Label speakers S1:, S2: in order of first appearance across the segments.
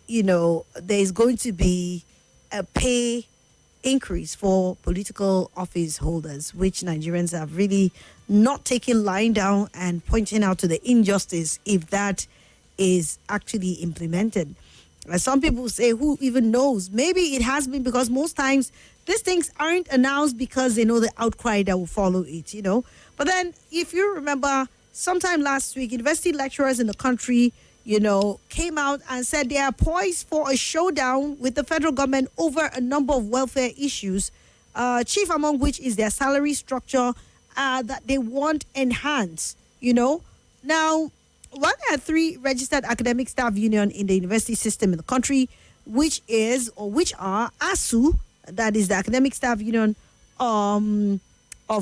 S1: there's going to be a pay increase for political office holders, which Nigerians have really not taken lying down and pointing out to the injustice if that is actually implemented. Some people say, who even knows? Maybe it has been, because most times these things aren't announced because they know the outcry that will follow it. But then, if you remember, sometime last week, university lecturers in the country, came out and said they are poised for a showdown with the federal government over a number of welfare issues, chief among which is their salary structure that they want enhanced. Now, while there are 3 registered academic staff union in the university system in the country, which are ASU, that is the academic staff union of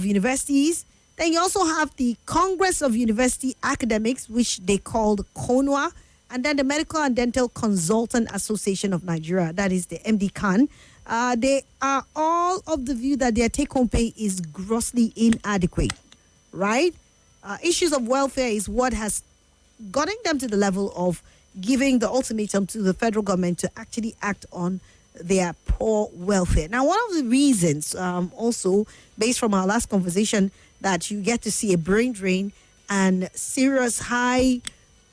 S1: universities. Then you also have the Congress of University Academics, which they called CONUA, and then the Medical and Dental Consultant Association of Nigeria, that is the MDCAN. They are all of the view that their take-home pay is grossly inadequate, right? Issues of welfare is what has gotten them to the level of giving the ultimatum to the federal government to actually act on their poor welfare. Now, one of the reasons, also based from our last conversation, that you get to see a brain drain and serious high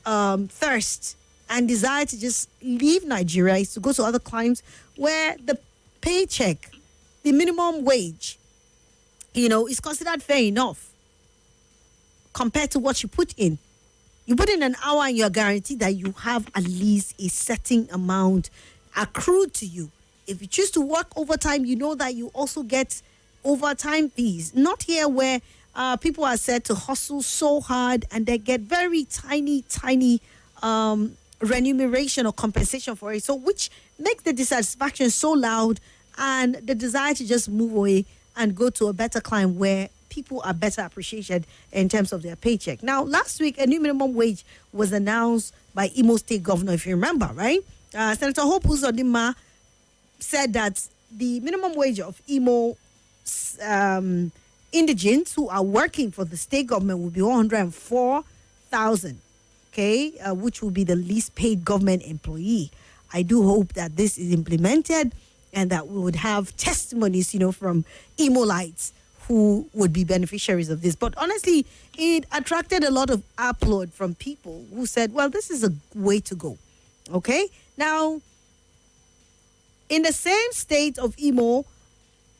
S1: thirst and desire to just leave Nigeria is to go to other climes where the paycheck, the minimum wage, is considered fair enough compared to what you put in. You put in an hour and you're guaranteed that you have at least a certain amount accrued to you. If you choose to work overtime, you know that you also get overtime fees. Not here where people are said to hustle so hard and they get very tiny remuneration or compensation for it. So which makes the dissatisfaction so loud and the desire to just move away and go to a better climb where people are better appreciated in terms of their paycheck. Now, last week, a new minimum wage was announced by Imo State Governor, if you remember, right? Senator Hope Uzodinma said that the minimum wage of Imo indigents who are working for the state government will be 104,000, okay, which will be the least paid government employee. I do hope that this is implemented and that we would have testimonies, from Imolites who would be beneficiaries of this. But honestly, it attracted a lot of applaud from people who said, well, this is a way to go. Okay? Now, in the same state of Imo,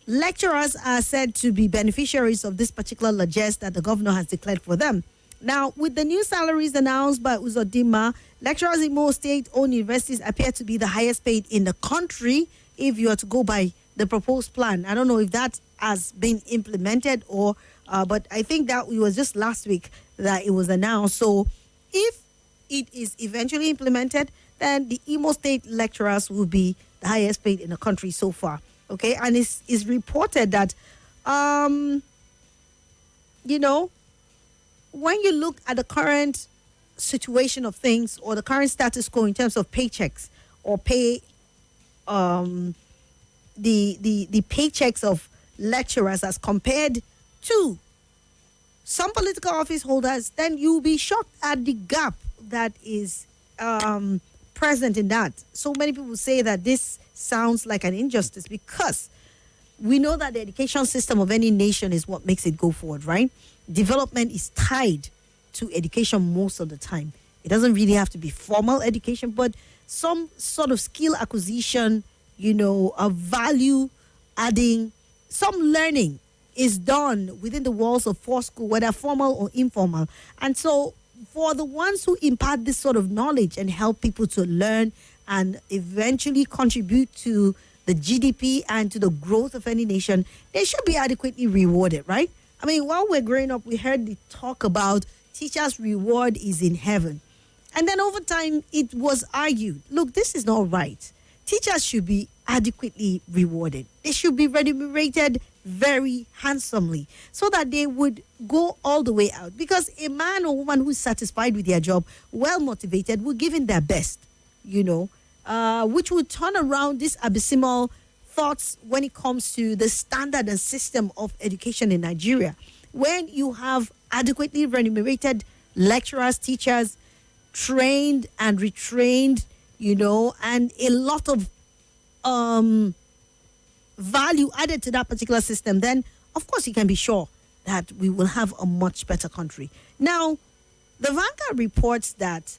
S1: lecturers are said to be beneficiaries of this particular largesse that the governor has declared for them. Now, with the new salaries announced by Uzodinma, lecturers in Imo state-owned universities appear to be the highest paid in the country if you are to go by the proposed plan. I don't know if that has been implemented or, but I think that it was just last week that it was announced. So if it is eventually implemented, then the Imo State lecturers will be the highest paid in the country so far. Okay, and it's reported that, when you look at the current situation of things or the current status quo in terms of paychecks or the paychecks of lecturers as compared to some political office holders, then you'll be shocked at the gap that is present in that. So many people say that this sounds like an injustice because we know that the education system of any nation is what makes it go forward, right? Development is tied to education most of the time. It doesn't really have to be formal education, but some sort of skill acquisition, a value adding, some learning is done within the walls of school, whether formal or informal. And so for the ones who impart this sort of knowledge and help people to learn and eventually contribute to the GDP and to the growth of any nation, they should be adequately rewarded, right? I mean, while we're growing up, we heard the talk about teachers' reward is in heaven. And then over time, it was argued, look, this is not right. Teachers should be adequately rewarded. They should be remunerated very handsomely so that they would go all the way out. Because a man or woman who's satisfied with their job, well motivated, will give in their best, which would turn around these abysmal thoughts when it comes to the standard and system of education in Nigeria. When you have adequately remunerated lecturers, teachers, trained and retrained and a lot of um, value added to that particular system, then of course you can be sure that we will have a much better country. Now, the Vanguard reports that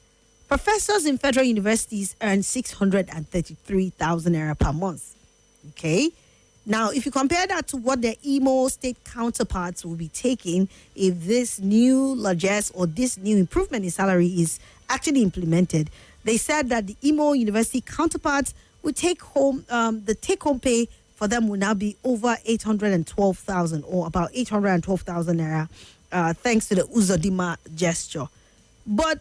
S1: professors in federal universities earn 633,000 naira per month. Okay. Now, if you compare that to what their Imo state counterparts will be taking if this new largesse or this new improvement in salary is actually implemented, they said that the Imo University counterparts will take home, the take-home pay for them will now be over 812,000 or about 812,000 naira, thanks to the Uzodima gesture. But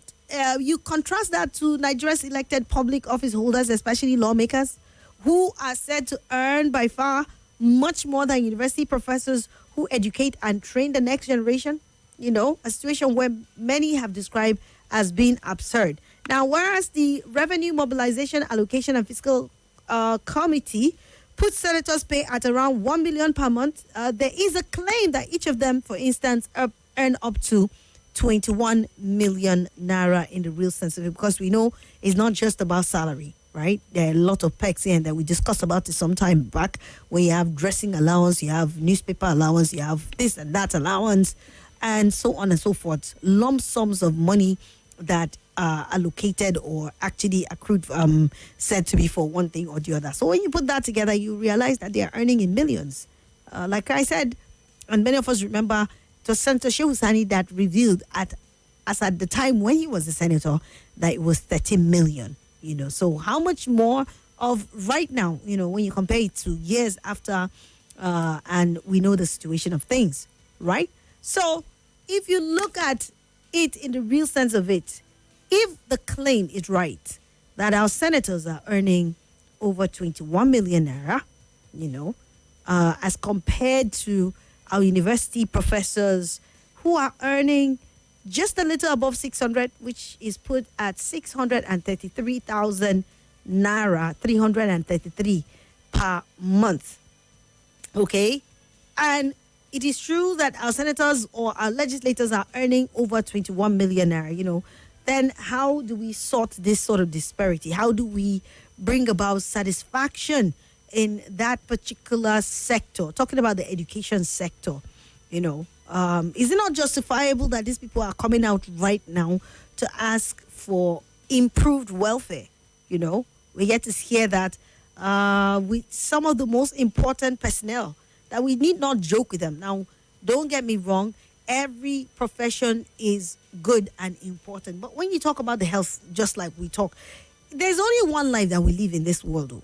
S1: you contrast that to Nigeria's elected public office holders, especially lawmakers, who are said to earn by far much more than university professors who educate and train the next generation. A situation where many have described as being absurd. Now, whereas the Revenue Mobilization Allocation and Fiscal Committee puts senators' pay at around 1 million per month, there is a claim that each of them, for instance, earn up to 21 million naira in the real sense of it, because we know it's not just about salary, right? There are a lot of perks here that we discussed about it some time back, where you have dressing allowance, you have newspaper allowance, you have this and that allowance, and so on and so forth. Lump sums of money that are allocated or actually accrued, said to be for one thing or the other. So when you put that together, you realize that they are earning in millions. Like I said, and many of us remember, it was Senator Shehu Sani that revealed at the time when he was a senator that it was 30 million. So how much more of right now, when you compare it to years after, and we know the situation of things, right? So if you look at it in the real sense of it, if the claim is right that our senators are earning over 21 million naira, as compared to our university professors who are earning just a little above 600, which is put at 633,000 naira, 333 per month. Okay? And it is true that our senators or our legislators are earning over 21 million naira, then how do we sort this sort of disparity? How do we bring about satisfaction in that particular sector? Talking about the education sector, is it not justifiable that these people are coming out right now to ask for improved welfare? We get to hear that with some of the most important personnel, that we need not joke with them. Now, don't get me wrong, every profession is good and important. But when you talk about the health, just like we talk, there's only one life that we live in this world.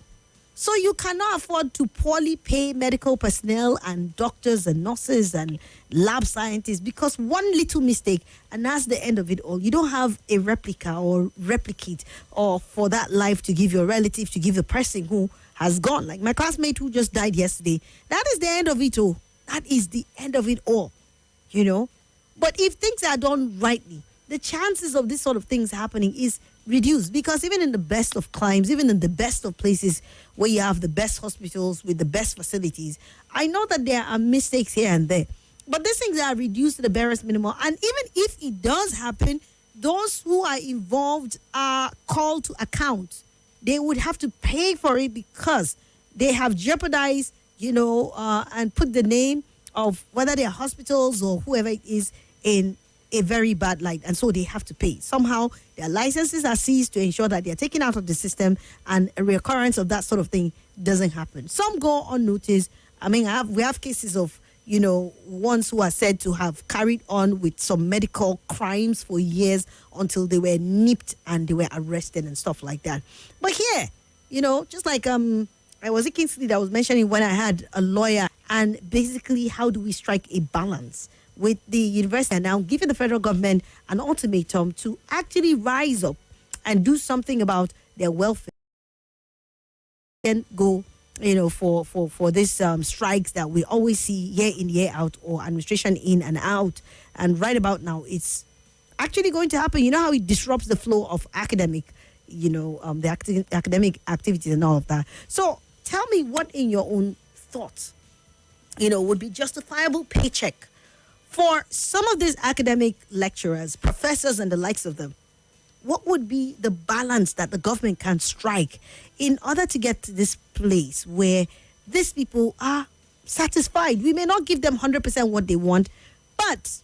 S1: So you cannot afford to poorly pay medical personnel and doctors and nurses and lab scientists, because one little mistake, and that's the end of it all. You don't have a replica or replicate, or for that life to give your relative, to give the person who has gone. Like my classmate who just died yesterday. That is the end of it all. That is the end of it all. But if things are done rightly, the chances of this sort of things happening is reduced, because even in the best of climes, even in the best of places where you have the best hospitals with the best facilities, I know that there are mistakes here and there, but these things are reduced to the barest minimum. And even if it does happen, those who are involved are called to account. They would have to pay for it because they have jeopardized, and put the name of whether they're hospitals or whoever it is in a very bad light, and so they have to pay. Somehow their licenses are seized to ensure that they're taken out of the system and a recurrence of that sort of thing doesn't happen. Some go unnoticed. I mean, we have cases of, ones who are said to have carried on with some medical crimes for years until they were nipped and they were arrested and stuff like that. But here, just like I was at Kingsley that was mentioning when I had a lawyer, and basically how do we strike a balance with the university and now giving the federal government an ultimatum to actually rise up and do something about their welfare and go, for these strikes that we always see year in, year out, or administration in and out. And right about now, it's actually going to happen. You know how it disrupts the flow of academic, academic activities and all of that. So tell me what in your own thoughts, would be justifiable paycheck for some of these academic lecturers, professors, and the likes of them, what would be the balance that the government can strike in order to get to this place where these people are satisfied? We may not give them 100% what they want, but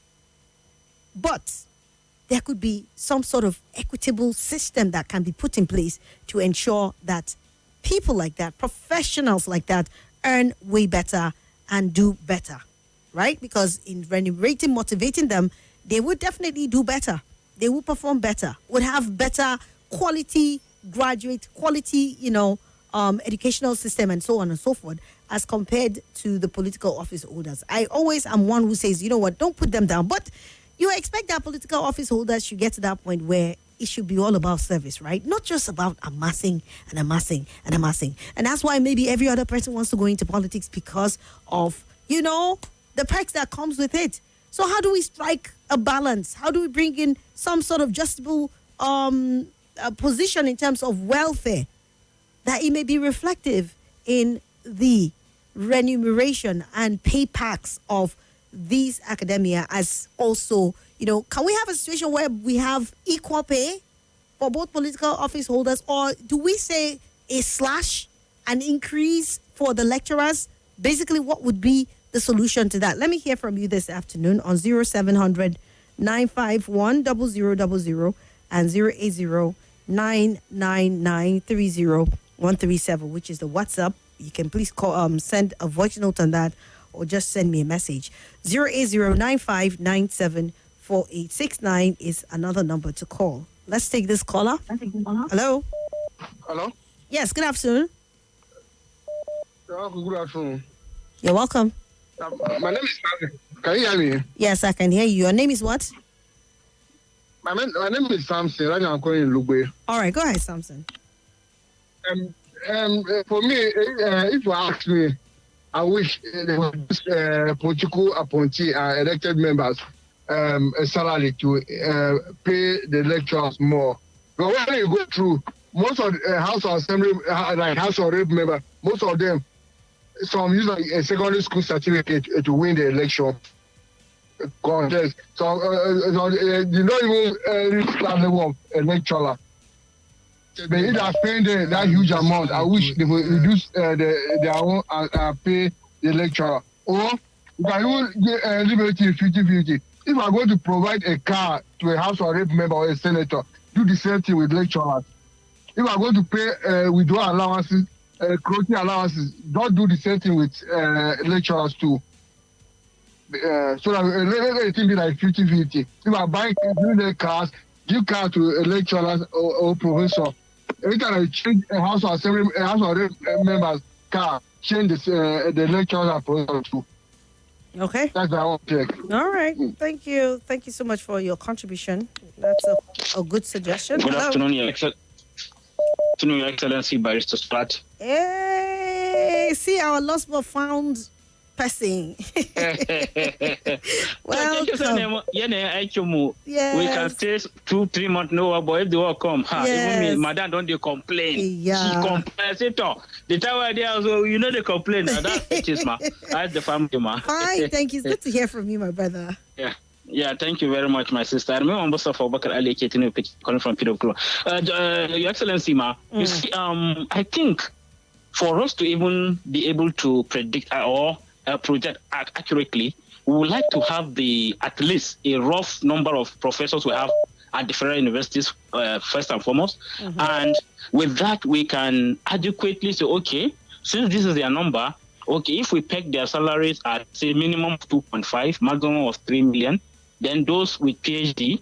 S1: there could be some sort of equitable system that can be put in place to ensure that people like that, professionals like that, earn way better and do better, right? Because in remunerating, motivating them, they would definitely do better. They will perform better, would have better quality graduate, quality, educational system and so on and so forth as compared to the political office holders. I always am one who says, you know what, don't put them down. But you expect that political office holders should get to that point where it should be all about service, right? Not just about amassing and amassing and amassing. And that's why maybe every other person wants to go into politics because of, the perks that comes with it. So how do we strike a balance? How do we bring in some sort of justable position in terms of welfare that it may be reflective in the remuneration and pay packs of these academia, as also, can we have a situation where we have equal pay for both political office holders, or do we say a slash, an increase for the lecturers? Basically, what would be the solution to that? Let me hear from you this afternoon on 0700 951 0000 and 080 999 30137, which is the WhatsApp. You can please call, send a voice note on that, or just send me a message. 08095974869 is another number to call. Let's take this caller. Hello?
S2: Hello?
S1: Yes, good afternoon.
S2: Good afternoon.
S1: You're welcome.
S2: My name is Samson. Can you hear me?
S1: Yes, I can hear you. Your name is what?
S2: My name is Samson. Right now I'm calling in Lugbe.
S1: All right, go ahead, Samson.
S2: For me, if you ask me, I wish there was political appointee elected members a salary to pay the lecturers more. But when you go through, most of the House of Assembly, like House of Rep members, most of them, some use like a secondary school certificate to win the election contest. So you don't even reach that level of a lecturer. They either spend that huge amount. I wish they would reduce their own pay the lecturer. Or you can even limit it 50-50. If I'm going to provide a car to a House of Rep member or a senator, do the same thing with lecturers. If I'm going to pay withdrawal allowances, clothing allowances, don't do the same thing with lecturers too. So that let it be like 50-50. If I buy the cars, give car to a lecturer or professor. Every time I change a House of Assembly, a House of members' car, change the lecturers and professors too.
S1: Okay.
S2: That's my own take.
S1: All right. Thank you. Thank you so much for your contribution. That's a good suggestion.
S3: Good afternoon, Your Excellency, Barrister Swat.
S1: Hey, see our lost but found person. Welcome.
S3: Yes. We can stay 2-3 months, no, but if they all come, even me, madam, don't they complain?
S1: Yeah.
S3: She complains it all. The time idea also, they complain. That's the case, ma. That's the family, ma.
S1: Fine, thank you. It's good to hear from you, my brother.
S3: Yeah, thank you very much, my sister. I'm Ambassador for Bakar Ali calling from Pidokro. Your Excellency, ma, you see, I think for us to even be able to predict or project accurately, we would like to have at least a rough number of professors we have at the federal universities, first and foremost. Mm-hmm. And with that, we can adequately say, okay, since this is their number, okay, if we peg their salaries at, say, minimum of 2.5, maximum of 3 million, then those with PhD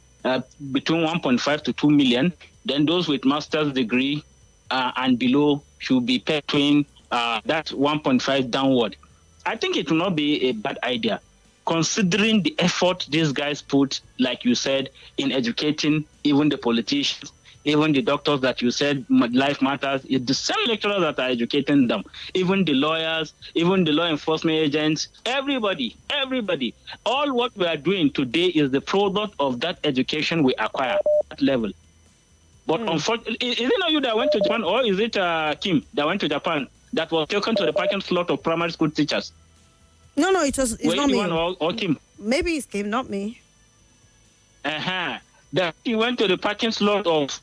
S3: between 1.5 to 2 million, then those with master's degree and below should be pegged between that 1.5 downward. I think it will not be a bad idea, considering the effort these guys put, like you said, in educating even the politicians, even the doctors that you said life matters. It's the same lecturers that are educating them, even the lawyers, even the law enforcement agents, everybody. All what we are doing today is the product of that education we acquire at that level. But unfortunately, is it not you that went to Japan, or is it Kim that went to Japan that was taken to the parking slot of primary school teachers?
S1: No, it's not me.
S3: Or Kim?
S1: Maybe it's Kim, not me.
S3: that she went to the parking slot of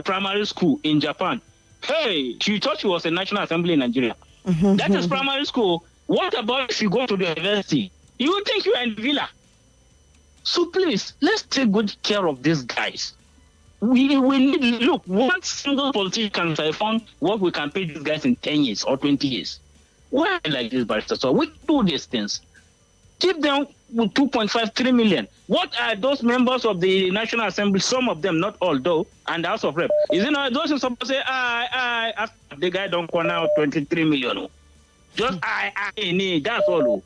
S3: primary school in Japan. Hey, she thought she was a National Assembly in Nigeria. That is primary school. What about if you go to the university? You would think you are in villa. So please, let's take good care of these guys. We need, look, one single politician can siphon what we can pay these guys in 10 years or 20 years. Why like this, Barrister? So we do these things. Keep them with 2.5, 3 million. What are those members of the National Assembly, some of them, not all though, and the House of Rep? Is it not those who supposed to say, the guy don't come out 23 million. Just that's all.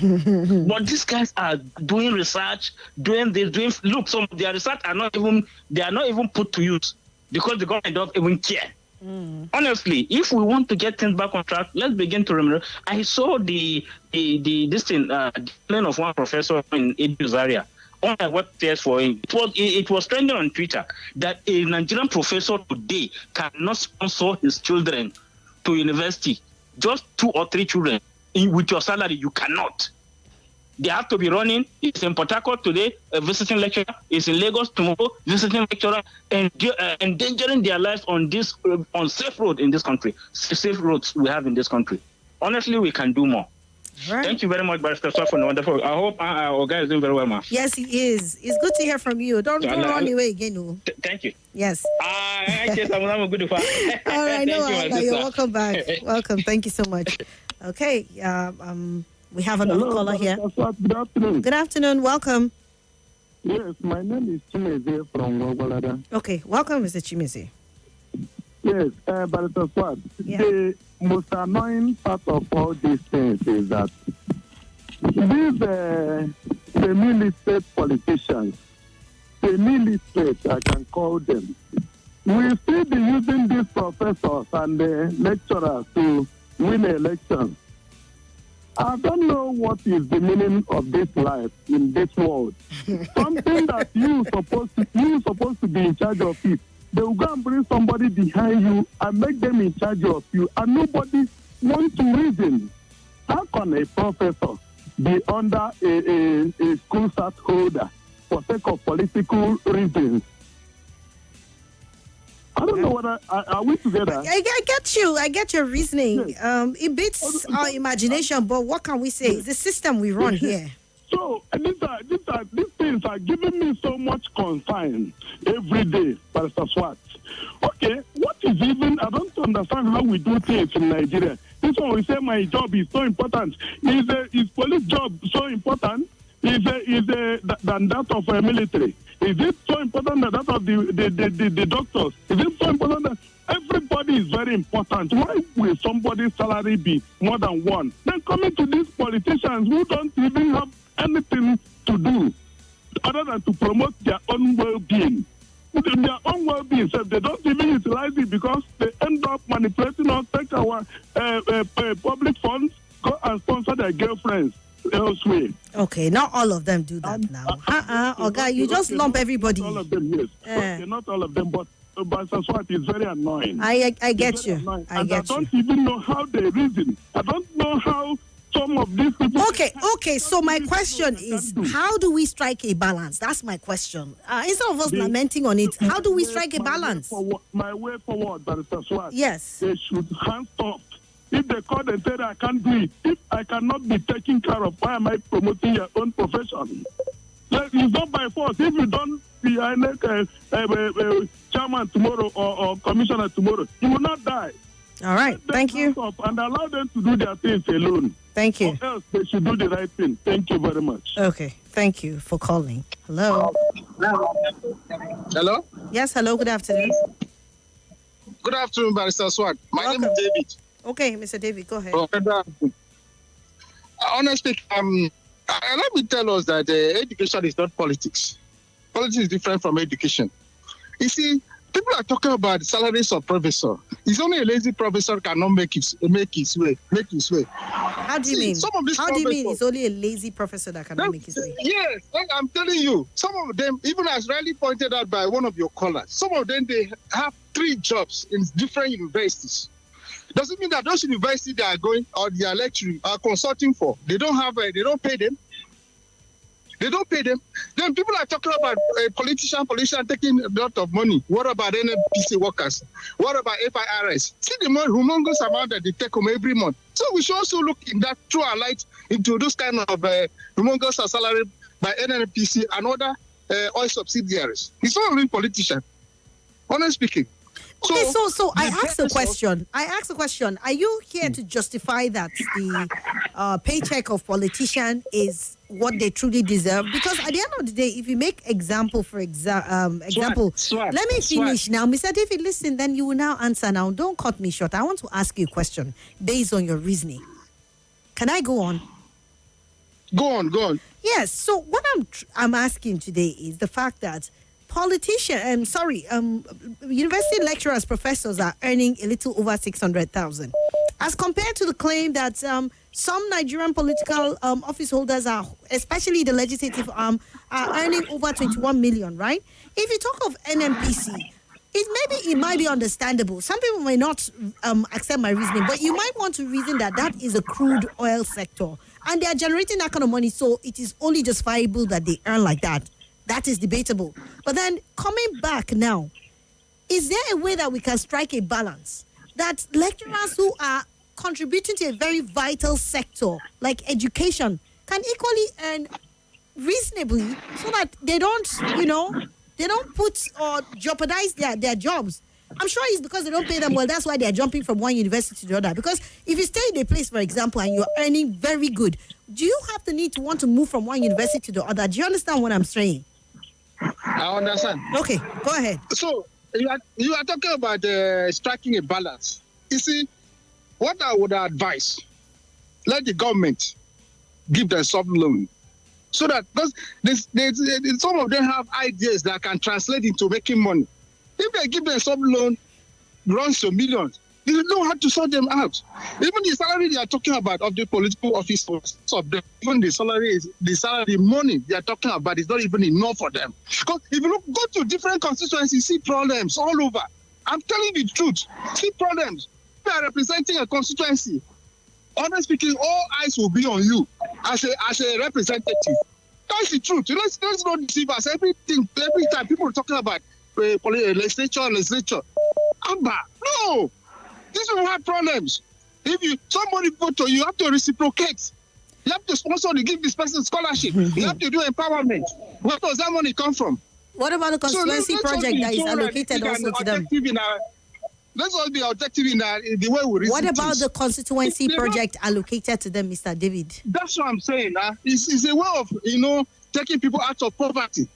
S3: But these guys are doing research, look, some of their research are not even put to use because the government don't even care. Honestly, if we want to get things back on track, let's begin to remember. I saw the plan of one professor in Edu's area on a web test for him. It was trending on Twitter that a Nigerian professor today cannot sponsor his children to university. Just 2 or 3 children with your salary, you cannot. They have to be running. It's in Port Harcourt today, a visiting lecturer. It's in Lagos tomorrow, visiting lecturer, and endangering their lives on this unsafe road in this country. Safe roads we have in this country. Honestly, we can do more. Right. Thank you very much, Barrister Swat, for the wonderful. I hope our guy is doing very well, ma.
S1: Yes, he is. It's good to hear from you. Don't run away again. No.
S3: Thank you.
S1: Yes.
S3: I'm good. All
S1: right, you're welcome back. Welcome. Thank you so much. Okay. We have another caller here.
S4: Good afternoon.
S1: Good afternoon. Welcome.
S4: Yes, my name is Chimeze from Wagwalada.
S1: Okay, welcome, Mr. Chimeze.
S4: Yes, Barrister Swat. Yeah. The most annoying part of all these things is that these semi-literate politicians, semi-literate, I can call them, will still be using these professors and the lecturers to win elections. I don't know what is the meaning of this life in this world. Something that you supposed to be in charge of it. They will go and bring somebody behind you and make them in charge of you, and nobody wants to reason. How can a professor be under a school start holder for sake of political reasons? I don't know whether are we together.
S1: I get you. I get your reasoning. Yes. It beats our imagination, but what can we say? It's the system we run here.
S4: So these things are giving me so much concern every day, Pastor Swat. Okay, what is even? I don't understand how we do things in Nigeria. This one we say my job is so important. Is police job so important? Than that of a military? Is it so important than that of the doctors? Is it so important that everybody is very important? Why will somebody's salary be more than one? Then coming to these politicians who don't even have anything to do other than to promote their own well-being. Their own well-being, so they don't even utilize it because they end up manipulating us, take our public funds, go and sponsor their girlfriends elsewhere.
S1: Okay, not all of them do that now. Okay, you just lump everybody.
S4: Not all of them, yes. Okay, not all of them, but Swat is very annoying.
S1: I get you. I
S4: don't even know how they reason. I don't know how some of these people...
S1: Okay, so my question is, how do we strike a balance? That's my question. Instead of us lamenting on it, how do we strike a balance?
S4: My way forward, Barrister Swat.
S1: Yes.
S4: They should hands off. If they call and say that I can't do it, if I cannot be taken care of, why am I promoting your own profession? It's not by force. If you don't be a chairman tomorrow or commissioner tomorrow, you will not die.
S1: All right, thank you.
S4: And allow them to do their things alone.
S1: Thank you.
S4: Or else they should do the right thing. Thank you very much.
S1: Okay, thank you for calling. Hello.
S2: Hello?
S1: Yes, hello, good afternoon.
S2: Good afternoon, Barrister Swat. My name is David.
S1: Okay, Mr. David, go ahead.
S2: Honestly, let me tell us that education is not politics. Politics is different from education. You see, people are talking about salaries of professor. It's only a lazy professor cannot make his way.
S1: How do you mean? How do you mean it's only a lazy professor that cannot make his way?
S2: Yes, I'm telling you. Some of them, even as rightly pointed out by one of your callers, some of them they have 3 jobs in different universities. Doesn't mean that those universities they are going or they are lecturing or consulting for, they don't pay them. They don't pay them. Then people are talking about a politician taking a lot of money. What about NNPC workers? What about FIRS? See the humongous amount that they take home every month. So we should also look in that, throw a light into those kind of humongous salary by NNPC and other oil subsidiaries. It's not only politicians, honestly speaking.
S1: Okay, so I asked a question. Are you here to justify that the paycheck of politician is what they truly deserve? Because at the end of the day, if you make example,
S3: Swat.
S1: Let me finish now. Mr. David, listen, then you will now answer now. Don't cut me short. I want to ask you a question based on your reasoning. Can I go on?
S2: Go on.
S1: Yes, so what I'm asking today is the fact that university lecturers, professors are earning a little over 600,000, as compared to the claim that some Nigerian political office holders are, especially the legislative arm, are earning over 21 million, right? If you talk of NNPC, it might be understandable. Some people may not accept my reasoning, but you might want to reason that is a crude oil sector, and they are generating that kind of money, so it is only justifiable that they earn like that. That is debatable. But then coming back now, is there a way that we can strike a balance that lecturers who are contributing to a very vital sector like education can equally earn reasonably so that they don't put or jeopardize their jobs? I'm sure it's because they don't pay them well. That's why they're jumping from one university to the other. Because if you stay in a place, for example, and you're earning very good, do you have the need to want to move from one university to the other? Do you understand what I'm saying?
S2: I understand.
S1: Okay, go ahead.
S2: So you are talking about striking a balance. You see, what I would advise, let the government give them some loan, so that because some of them have ideas that can translate into making money. If they give them some loan, runs to millions, they know how to sort them out. Even the salary they are talking about of the political officers, even the salary money they are talking about is not even enough for them. Because if you go to different constituencies, see problems all over. I'm telling the truth. See problems. If you are representing a constituency, honestly speaking, all eyes will be on you as a representative. That's the truth. Let's not deceive us. Every time people are talking about legislature. Abba, no. These will have problems. If somebody vote to you, you have to reciprocate. You have to sponsor to give this person scholarship. You have to do empowerment. Where does that money come from?
S1: What about the constituency project that is allocated also to them?
S2: Let's all be objective in the way we reason.
S1: What about the constituency project allocated to them, Mr. David?
S2: That's what I'm saying. It's a way of, taking people out of poverty.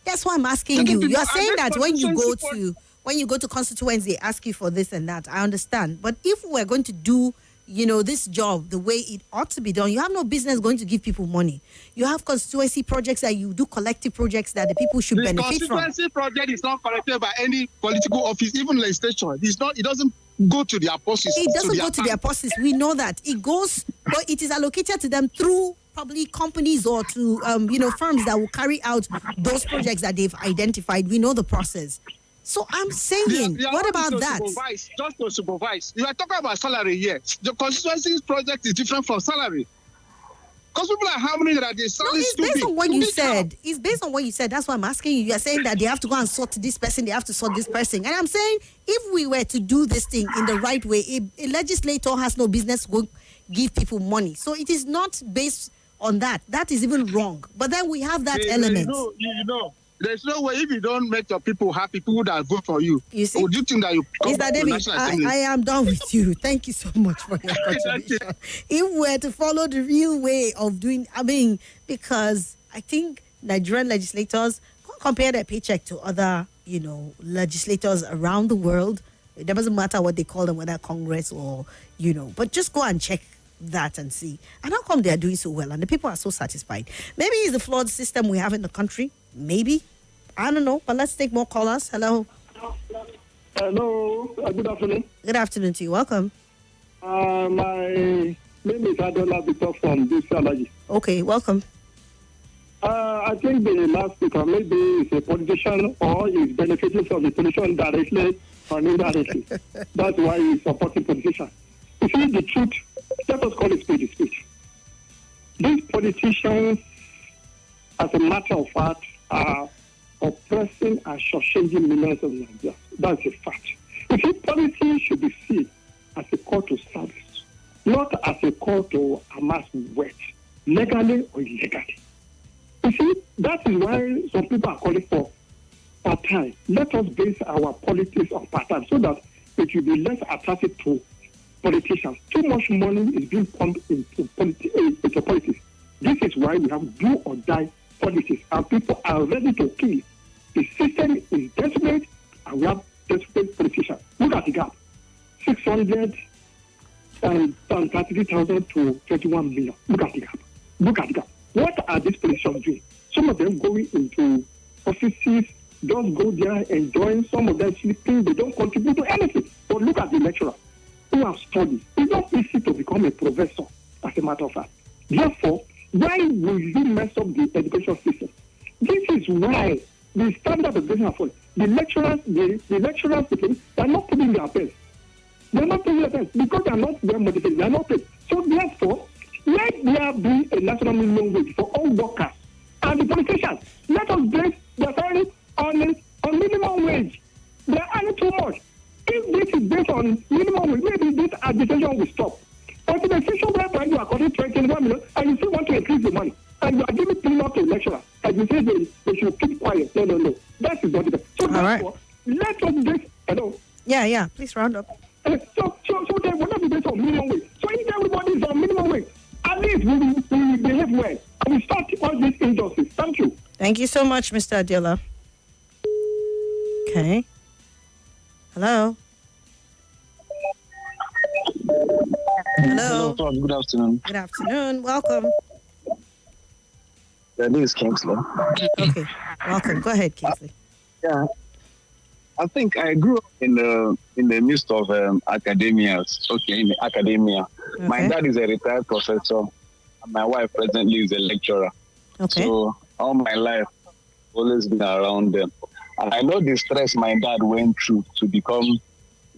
S1: That's why I'm asking you. You are saying that when you go to constituency, they ask you for this and that. I understand. But if we're going to do, this job the way it ought to be done, you have no business going to give people money. You have constituency projects that you do, collective projects that the people should benefit from. The
S2: constituency project is not collected by any political office, even legislature. It doesn't go to the apostles.
S1: It doesn't go to the apostles. We know that. It goes, but it is allocated to them through probably companies or to, firms that will carry out those projects that they've identified. We know the process. So I'm saying, what about that?
S2: Just to supervise. You are talking about salary here. The constituency project is different from salary. Because people are harming that they salary
S1: it's based on what you said. It's based on what you said. That's why I'm asking you. You are saying that they have to go and sort this person, they have to sort this person. And I'm saying, if we were to do this thing in the right way, a legislator has no business to give people money. So it is not based on that. That is even wrong. But then we have that element.
S2: There's no way if you don't make your people happy, people that vote for you.
S1: You see?
S2: Would you think that you come
S1: Mr. David, I am done with you. Thank you so much for your contribution. If we're to follow the real way of doing, because I think Nigerian legislators can't compare their paycheck to other, legislators around the world. It doesn't matter what they call them, whether Congress or, but just go and check that and see. And how come they are doing so well and the people are so satisfied? Maybe it's the flawed system we have in the country. Maybe. I don't know. But let's take more callers. Hello.
S4: Hello. Good afternoon.
S1: Good afternoon to you. Welcome.
S4: My name is Adola Victor from Disparity.
S1: Okay, welcome.
S4: I think the last speaker maybe is a politician or is benefiting from the politician directly or indirectly. That's why he's supporting politicians. You see, the truth, let us call it speech. These politicians as a matter of fact, are oppressing and short-changing millions of Nigerians. That's a fact. You see, policy should be seen as a call to service, not as a call to amass wealth, legally or illegally. You see, that is why some people are calling for part-time. Let us base our politics on part-time so that it will be less attractive to politicians. Too much money is being pumped into politics. This is why we have do or die politics, and people are ready to kill. The system is desperate, and we have desperate politicians. Look at the gap: 633,000 to 21 million. Look at the gap. Look at the gap. What are these politicians doing? Some of them going into offices, just go there enjoying. Some of them sleeping. They don't contribute to anything. But look at the lecturer who have studied. It's not easy to become a professor, as a matter of fact. Therefore, why will you mess up the education system? This is why the standard of education for the lecturers, they are not putting their best. They are not putting their best because they are not well motivated. They are not paid. So therefore, let there be a national minimum wage for all workers and the politicians. Let us base their salary on minimum wage. They are earning too much. If this is based on minimum wage, maybe this agitation will stop. But in a situation where you are collecting 21 million and you still want to increase the money, and you are giving peanuts to a lecturer, and you say they should keep quiet. No. That is not it. So therefore, let us base,
S1: Yeah, please round up.
S4: So they will not be based on minimum wage. So if everybody is on minimum wage, at least we will behave well. And we start all these injustice. Thank you.
S1: Thank you so much, Mr. Adela. Okay. Hello. Hello.
S5: Good afternoon.
S1: Good afternoon. Welcome.
S5: This is Kingsley.
S1: Okay. Welcome. Go ahead, Kingsley.
S5: Yeah. I think I grew up in the midst of academia. Okay, in the academia.
S1: Okay.
S5: My dad is a retired professor, and my wife presently is a lecturer.
S1: Okay.
S5: So all my life, I've always been around them. And I know the stress my dad went through to become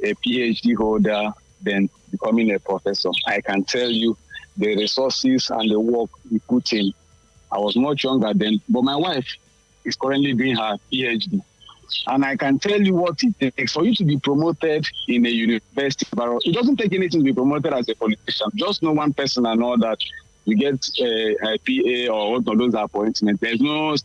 S5: a PhD holder, then becoming a professor. I can tell you the resources and the work he put in. I was much younger then, but my wife is currently doing her PhD. And I can tell you what it takes for you to be promoted in a university environment. It doesn't take anything to be promoted as a politician. Just know one person and all that. You get a PA or one of those appointments. There's no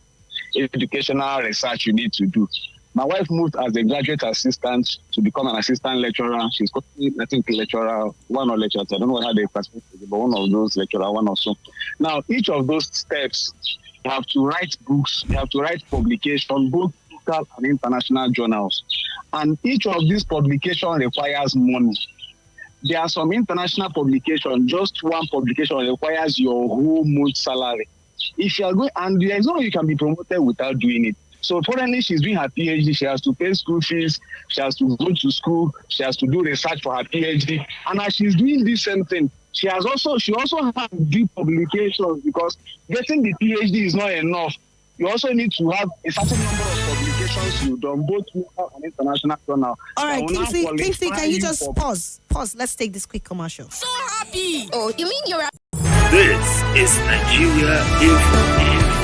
S5: educational research you need to do. My wife moved as a graduate assistant to become an assistant lecturer. She's currently, I think, lecturer, one or lecturer. I don't know how they classify it, but one of those lecturer, one or so. Now, each of those steps, you have to write books, you have to write publications, both local and international journals. And each of these publications requires money. There are some international publications, just one publication requires your whole month salary. If you are going, and there is no way you can be promoted without doing it. So currently she's doing her PhD, she has to pay school fees, she has to go to school, she has to do research for her PhD. And as she's doing this same thing, she also has to do publications because getting the PhD is not enough. You also need to have a certain number of publications you've done, both local and international journal.
S1: All right, Kingsley, can you just pause? Let's take this quick commercial.
S6: So happy! Oh, you mean you're...
S7: This is Nigeria Info.